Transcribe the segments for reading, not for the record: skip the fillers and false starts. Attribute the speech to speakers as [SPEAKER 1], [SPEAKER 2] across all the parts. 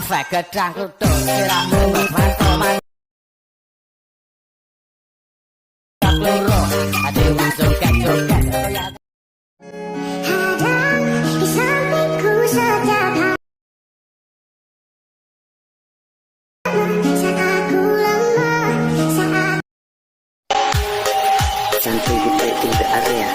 [SPEAKER 1] efek gedang kutuk siramu bermantoman loro ade wong joget-joget
[SPEAKER 2] di sampingku setiap hari saat aku lemah, saat
[SPEAKER 3] santai di area.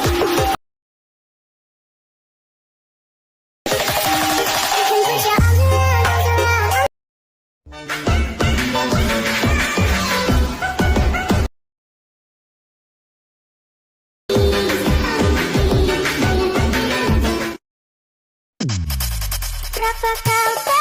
[SPEAKER 2] berapa kau